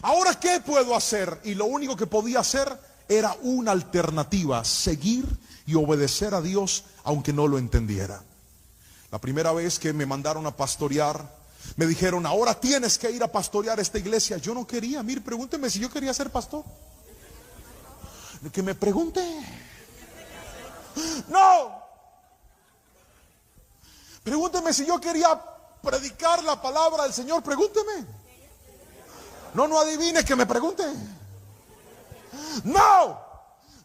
¿Ahora qué puedo hacer? Y lo único que podía hacer era una alternativa: seguir y obedecer a Dios aunque no lo entendiera. La primera vez que me mandaron a pastorear, me dijeron, ahora tienes que ir a pastorear esta iglesia. Yo no quería. Mire, pregúnteme si yo quería ser pastor. Que me pregunte. No. Pregúnteme si yo quería predicar la palabra del Señor. Pregúnteme. No adivine, que me pregunte. No,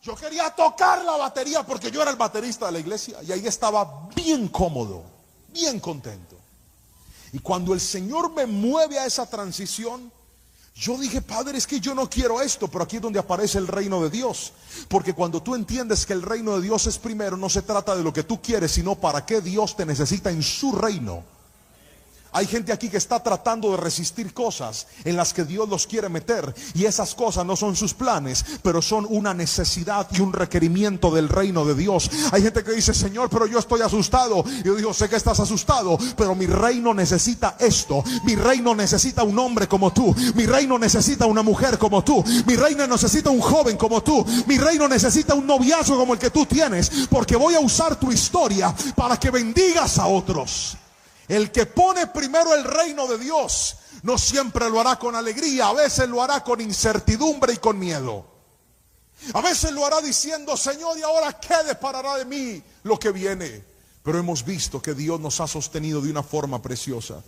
yo quería tocar la batería porque yo era el baterista de la iglesia y ahí estaba bien cómodo, bien contento. Y cuando el Señor me mueve a esa transición, yo dije, Padre, es que yo no quiero esto. Pero aquí es donde aparece el reino de Dios. Porque cuando tú entiendes que el reino de Dios es primero, no se trata de lo que tú quieres, sino para qué Dios te necesita en su reino. Hay gente aquí que está tratando de resistir cosas en las que Dios los quiere meter, y esas cosas no son sus planes, pero son una necesidad y un requerimiento del reino de Dios. Hay gente que dice, Señor, pero yo estoy asustado. Y yo digo, sé que estás asustado, pero mi reino necesita esto. Mi reino necesita un hombre como tú. Mi reino necesita una mujer como tú. Mi reino necesita un joven como tú. Mi reino necesita un noviazgo como el que tú tienes, porque voy a usar tu historia para que bendigas a otros. El que pone primero el reino de Dios no siempre lo hará con alegría. A veces lo hará con incertidumbre y con miedo. A veces lo hará diciendo, Señor, ¿y ahora qué deparará de mí lo que viene? Pero hemos visto que Dios nos ha sostenido de una forma preciosa.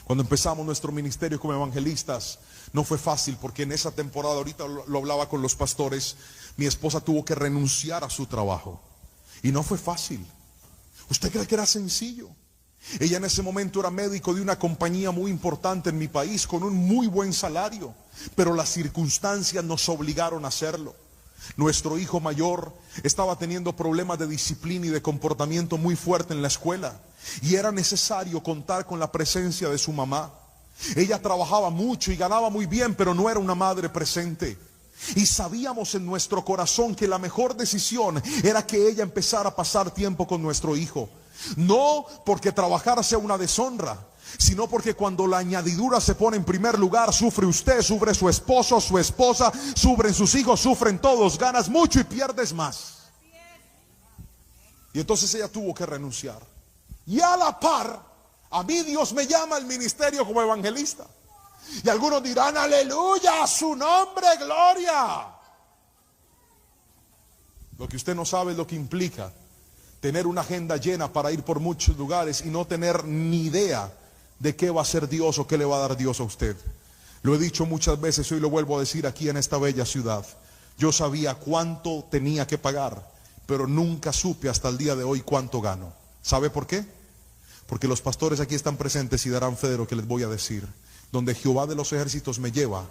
Cuando empezamos nuestro ministerio como evangelistas, no fue fácil, porque en esa temporada, ahorita lo hablaba con los pastores, mi esposa tuvo que renunciar a su trabajo. Y no fue fácil. ¿Usted cree que era sencillo? Ella en ese momento era médico de una compañía muy importante en mi país, con un muy buen salario, pero las circunstancias nos obligaron a hacerlo. Nuestro hijo mayor estaba teniendo problemas de disciplina y de comportamiento muy fuerte en la escuela, y era necesario contar con la presencia de su mamá. Ella trabajaba mucho y ganaba muy bien, pero no era una madre presente. Y sabíamos en nuestro corazón que la mejor decisión era que ella empezara a pasar tiempo con nuestro hijo. No porque trabajar sea una deshonra, sino porque cuando la añadidura se pone en primer lugar, sufre usted, sufre su esposo, su esposa, sufren sus hijos, sufren todos. Ganas mucho y pierdes más. Y entonces ella tuvo que renunciar. Y a la par, a mí Dios me llama al ministerio como evangelista. Y algunos dirán, aleluya, a su nombre, gloria. Lo que usted no sabe es lo que implica tener una agenda llena para ir por muchos lugares y no tener ni idea de qué va a hacer Dios o qué le va a dar Dios a usted. Lo he dicho muchas veces y hoy lo vuelvo a decir aquí en esta bella ciudad. Yo sabía cuánto tenía que pagar, pero nunca supe hasta el día de hoy cuánto gano. ¿Sabe por qué? Porque los pastores aquí están presentes y darán fe de lo que les voy a decir. Donde Jehová de los ejércitos me lleva,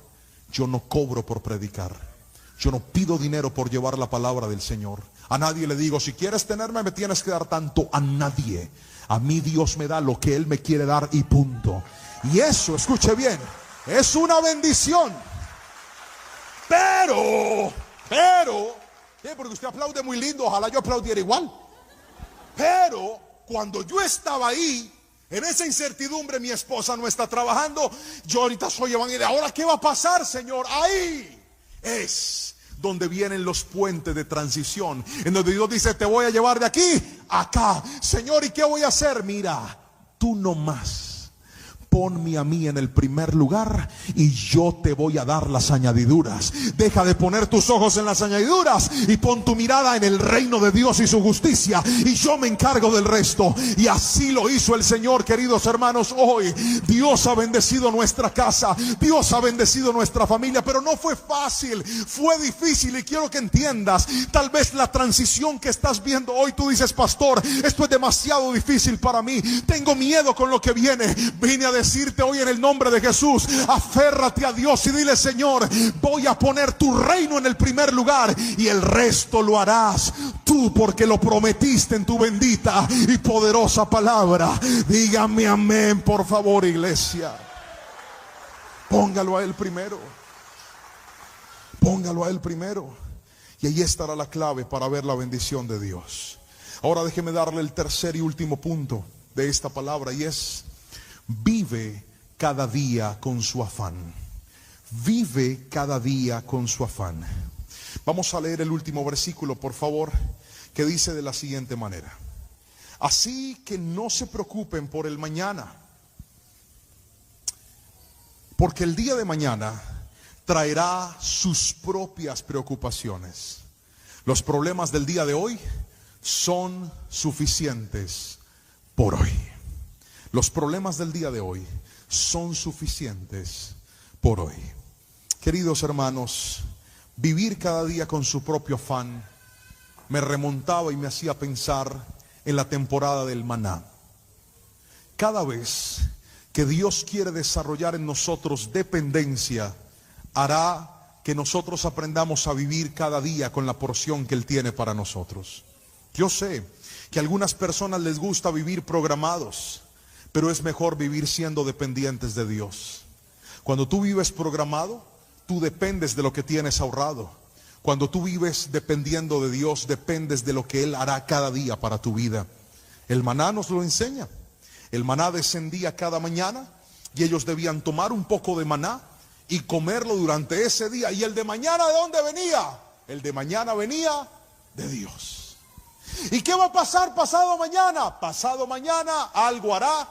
yo no cobro por predicar. Yo no pido dinero por llevar la palabra del Señor. A nadie le digo, si quieres tenerme me tienes que dar tanto. A nadie. A mí Dios me da lo que Él me quiere dar y punto. Y eso, escuche bien, Es una bendición. Pero, porque usted aplaude muy lindo, ojalá yo aplaudiera igual. Pero cuando yo estaba ahí, en esa incertidumbre, mi esposa no está trabajando, yo ahorita soy evangelista. Ahora, ¿qué va a pasar, Señor? Ahí es donde vienen los puentes de transición, en donde Dios dice, te voy a llevar de aquí a acá. Señor, ¿y qué voy a hacer? Mira, tú nomás ponme a mí en el primer lugar y yo te voy a dar las añadiduras. Deja de poner tus ojos en las añadiduras y pon tu mirada en el reino de Dios y su justicia, y yo me encargo del resto. Y así lo hizo el Señor, queridos hermanos. Hoy Dios ha bendecido nuestra casa, Dios ha bendecido nuestra familia, pero no fue fácil, fue difícil. Y quiero que entiendas, tal vez la transición que estás viendo hoy, tú dices, pastor, esto es demasiado difícil para mí, tengo miedo con lo que viene. Vine a decirte hoy en el nombre de Jesús, aférrate a Dios y dile, Señor, voy a poner tu reino en el primer lugar y el resto lo harás tú, porque lo prometiste en tu bendita y poderosa palabra. Dígame amén, por favor, iglesia. Póngalo a Él primero. Póngalo a Él primero. Y ahí estará la clave para ver la bendición de Dios. Ahora déjeme darle el tercer y último punto de esta palabra, y es: vive cada día con su afán. Vive cada día con su afán. Vamos a leer el último versículo, por favor, que dice de la siguiente manera: así que no se preocupen por el mañana, porque el día de mañana traerá sus propias preocupaciones. Los problemas del día de hoy son suficientes por hoy. Los problemas del día de hoy son suficientes por hoy. Queridos hermanos, vivir cada día con su propio afán me remontaba y me hacía pensar en la temporada del maná. Cada vez que Dios quiere desarrollar en nosotros dependencia, hará que nosotros aprendamos a vivir cada día con la porción que Él tiene para nosotros. Yo sé que a algunas personas les gusta vivir programados, pero es mejor vivir siendo dependientes de Dios. Cuando tú vives programado, tú dependes de lo que tienes ahorrado. Cuando tú vives dependiendo de Dios, dependes de lo que Él hará cada día para tu vida. El maná nos lo enseña. El maná descendía cada mañana y ellos debían tomar un poco de maná y comerlo durante ese día. ¿Y el de mañana de dónde venía? El de mañana venía de Dios. ¿Y qué va a pasar pasado mañana? Pasado mañana algo hará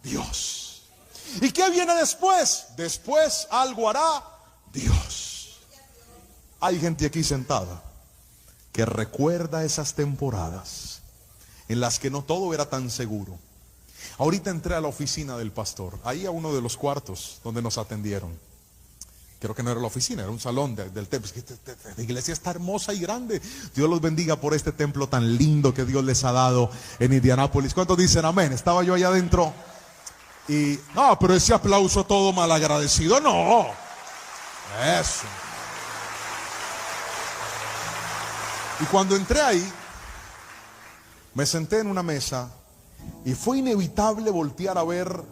Dios. ¿Y qué viene después? Después algo hará Dios. Hay gente aquí sentada que recuerda esas temporadas en las que no todo era tan seguro. Ahorita entré a la oficina del pastor, ahí a uno de los cuartos donde nos atendieron. Creo que no era la oficina, era un salón del templo. La iglesia está hermosa y grande. Dios los bendiga por este templo tan lindo que Dios les ha dado en Indianápolis. ¿Cuántos dicen amén? Estaba yo allá adentro y no, pero ese aplauso todo malagradecido, no. Eso. Y cuando entré ahí, me senté en una mesa y fue inevitable voltear a ver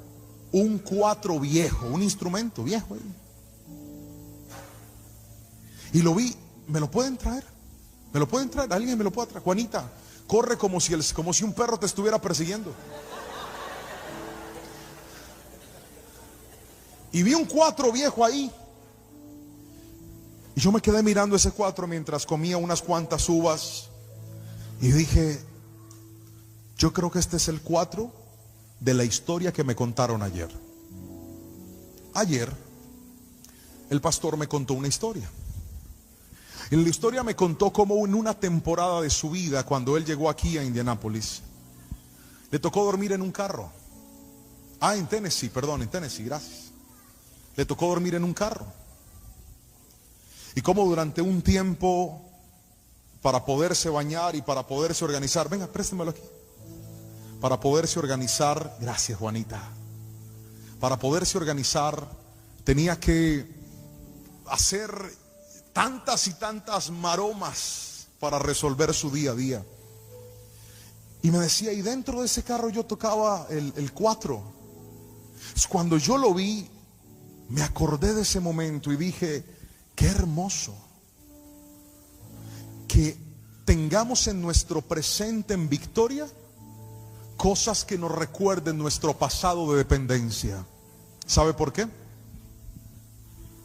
un cuatro viejo, un instrumento viejo ahí. Y lo vi. ¿Me lo pueden traer? ¿Me lo pueden traer? ¿Alguien me lo puede traer? Juanita, corre como si un perro te estuviera persiguiendo. Y vi un cuatro viejo ahí. Y yo me quedé mirando ese cuatro mientras comía unas cuantas uvas. Y dije, yo creo que este es el cuatro de la historia que me contaron ayer. Ayer, el pastor me contó una historia. En la historia me contó cómo en una temporada de su vida, cuando él llegó aquí a Indianápolis, le tocó dormir en un carro. En Tennessee, gracias. Le tocó dormir en un carro. Y cómo durante un tiempo, para poderse bañar y para poderse organizar, venga, préstemelo aquí. Para poderse organizar, gracias Juanita. Para poderse organizar, tenía que hacer tantas y tantas maromas para resolver su día a día. Y me decía, y dentro de ese carro yo tocaba el cuatro. Cuando yo lo vi, me acordé de ese momento y dije, qué hermoso que tengamos en nuestro presente en victoria cosas que nos recuerden nuestro pasado de dependencia. ¿Sabe por qué?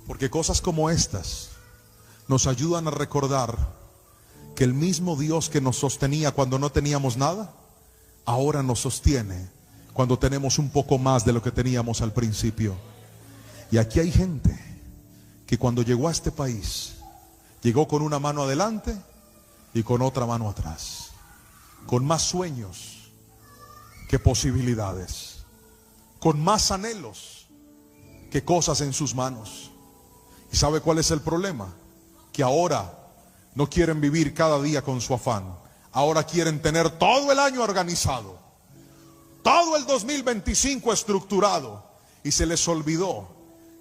Porque cosas como estas nos ayudan a recordar que el mismo Dios que nos sostenía cuando no teníamos nada, ahora nos sostiene cuando tenemos un poco más de lo que teníamos al principio. Y aquí hay gente que cuando llegó a este país, llegó con una mano adelante y con otra mano atrás, con más sueños que posibilidades, con más anhelos que cosas en sus manos. ¿Y sabe cuál es el problema? Que ahora no quieren vivir cada día con su afán. Ahora quieren tener todo el año organizado, todo el 2025 estructurado, y se les olvidó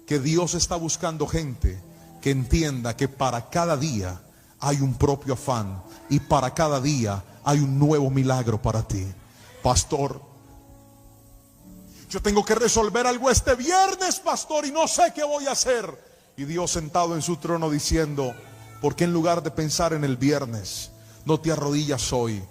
que Dios está buscando gente que entienda que para cada día hay un propio afán y para cada día hay un nuevo milagro para ti. Pastor, yo tengo que resolver algo este viernes, pastor, y no sé qué voy a hacer. Y Dios sentado en su trono diciendo, ¿por qué en lugar de pensar en el viernes, no te arrodillas hoy,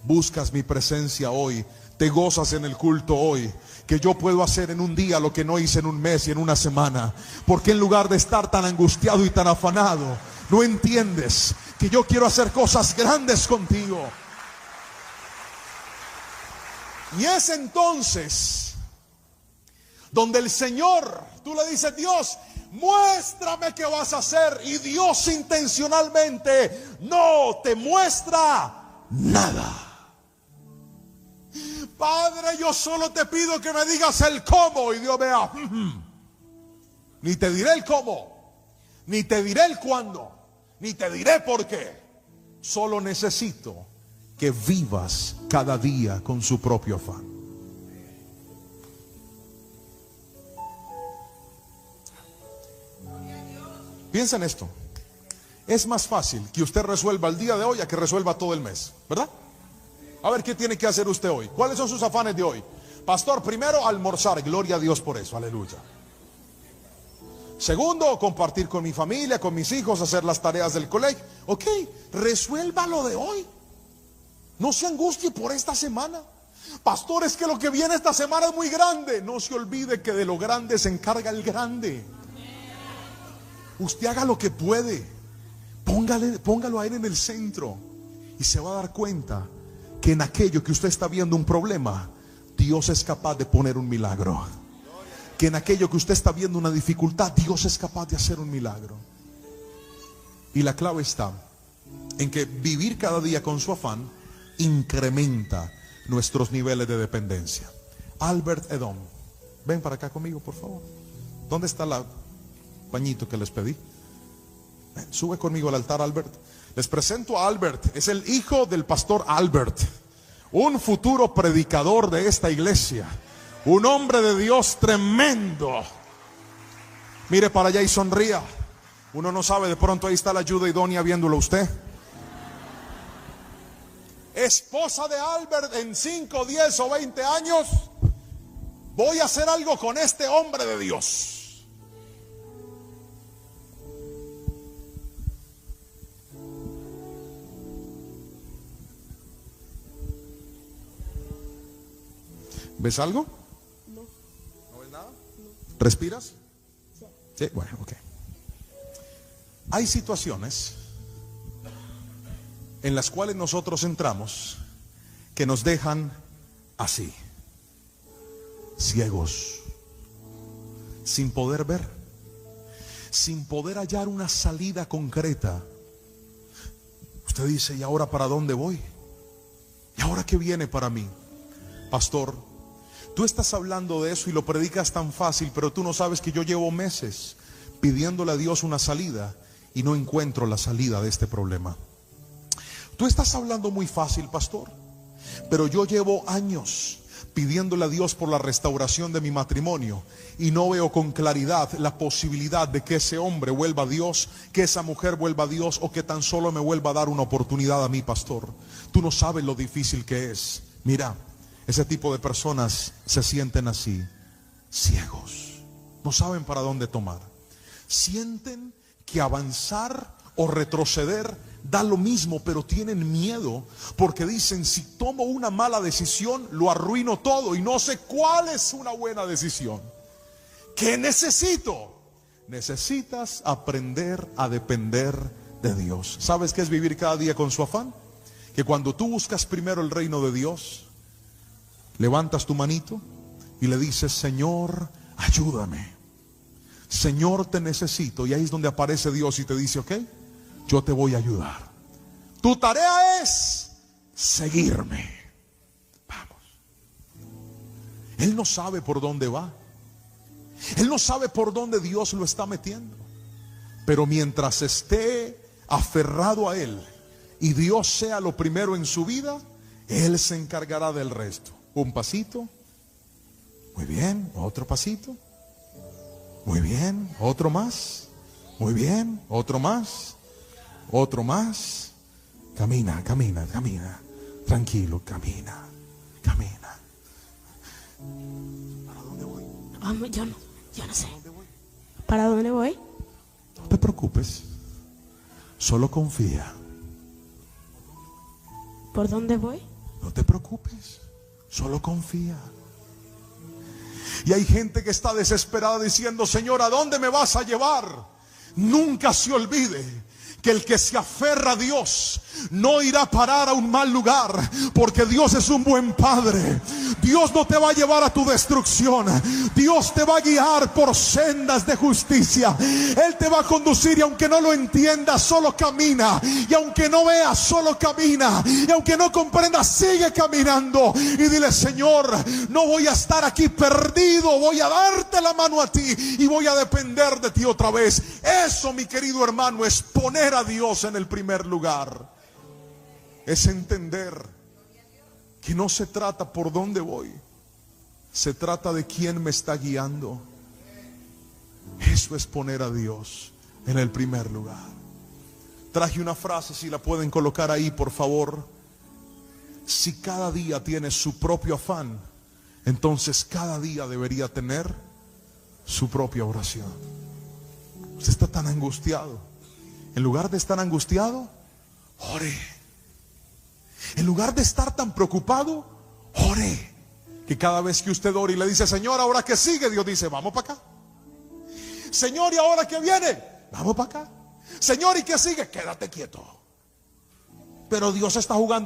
buscas mi presencia hoy, te gozas en el culto hoy, que yo puedo hacer en un día lo que no hice en un mes y en una semana? ¿Por qué en lugar de estar tan angustiado y tan afanado, no entiendes que yo quiero hacer cosas grandes contigo? Y es entonces donde el Señor, tú le dices, Dios, muéstrame qué vas a hacer. Y Dios intencionalmente no te muestra nada. Padre, yo solo te pido que me digas el cómo. Y Dios vea, ni te diré el cómo, ni te diré el cuándo, ni te diré por qué. Solo necesito que vivas cada día con su propio afán. Piensa en esto. Es más fácil que usted resuelva el día de hoy a que resuelva todo el mes, ¿verdad? A ver, ¿qué tiene que hacer usted hoy? ¿Cuáles son sus afanes de hoy? Pastor, primero, almorzar. Gloria a Dios por eso, aleluya. Segundo, compartir con mi familia, con mis hijos, hacer las tareas del colegio. Ok, resuelva lo de hoy. No se angustie por esta semana. Pastor, es que lo que viene esta semana es muy grande. No se olvide que de lo grande se encarga el grande. Usted haga lo que puede. Póngalo a él en el centro. Y se va a dar cuenta que en aquello que usted está viendo un problema, Dios es capaz de poner un milagro. Que en aquello que usted está viendo una dificultad, Dios es capaz de hacer un milagro. Y la clave está en que vivir cada día con su afán incrementa nuestros niveles de dependencia. Albert Edom, ven para acá conmigo, por favor. ¿Dónde está el pañito que les pedí? Ven, sube conmigo al altar, Albert. Les presento a Albert. Es el hijo del pastor Albert, un futuro predicador de esta iglesia, un hombre de Dios tremendo. Mire para allá y sonría. Uno no sabe, de pronto ahí está la ayuda idónea viéndolo a usted. Esposa de Albert, en 5, 10 o 20 años voy a hacer algo con este hombre de Dios. ¿Ves algo? No. ¿No ves nada? No. ¿Respiras? Sí. Sí, bueno, ok. Hay situaciones en las cuales nosotros entramos que nos dejan así, ciegos, sin poder ver, sin poder hallar una salida concreta. Usted dice, ¿y ahora para dónde voy? ¿Y ahora qué viene para mí? Pastor, tú estás hablando de eso y lo predicas tan fácil, pero tú no sabes que yo llevo meses pidiéndole a Dios una salida y no encuentro la salida de este problema. Tú estás hablando muy fácil, pastor, pero yo llevo años pidiéndole a Dios por la restauración de mi matrimonio y no veo con claridad la posibilidad de que ese hombre vuelva a Dios, que esa mujer vuelva a Dios, o que tan solo me vuelva a dar una oportunidad a mí, pastor. Tú no sabes lo difícil que es. Mira, ese tipo de personas se sienten así, ciegos. No saben para dónde tomar. Sienten que avanzar o retroceder da lo mismo, pero tienen miedo porque dicen, si tomo una mala decisión, lo arruino todo y no sé cuál es una buena decisión. ¿Qué necesito? Necesitas aprender a depender de Dios. ¿Sabes qué es vivir cada día con su afán? Que cuando tú buscas primero el reino de Dios, levantas tu manito y le dices, Señor, ayúdame. Señor, te necesito. Y ahí es donde aparece Dios y te dice, ok, yo te voy a ayudar. Tu tarea es seguirme. Vamos. Él no sabe por dónde va. Él no sabe por dónde Dios lo está metiendo. Pero mientras esté aferrado a Él y Dios sea lo primero en su vida, Él se encargará del resto. Un pasito. Muy bien, otro pasito. Muy bien, otro más. Muy bien, otro más. Otro más. Camina, camina, camina. Tranquilo, camina, camina. ¿Para dónde voy? Yo no sé. ¿Para dónde voy? No te preocupes. Solo confía. ¿Por dónde voy? No te preocupes. Solo confía. Y hay gente que está desesperada diciendo, Señor, ¿a dónde me vas a llevar? Nunca se olvide que el que se aferra a Dios no irá a parar a un mal lugar, porque Dios es un buen padre. Dios no te va a llevar a tu destrucción. Dios te va a guiar por sendas de justicia. Él te va a conducir y aunque no lo entiendas, solo camina. Y aunque no veas, solo camina. Y aunque no comprendas, sigue caminando. Y dile, Señor, no voy a estar aquí perdido. Voy a darte la mano a ti y voy a depender de ti otra vez. Eso, mi querido hermano, es poner a Dios en el primer lugar. Es entender que no se trata por dónde voy, se trata de quién me está guiando. Eso es poner a Dios en el primer lugar. Traje una frase, si la pueden colocar ahí, por favor. Si cada día tiene su propio afán, entonces cada día debería tener su propia oración. Usted está tan angustiado. En lugar de estar angustiado, ore. En lugar de estar tan preocupado, ore. Que cada vez que usted ore y le dice, Señor, ¿ahora qué sigue? Dios dice, vamos para acá. Señor, ¿y ahora qué viene? Vamos para acá. Señor, ¿y qué sigue? Quédate quieto. Pero Dios está jugando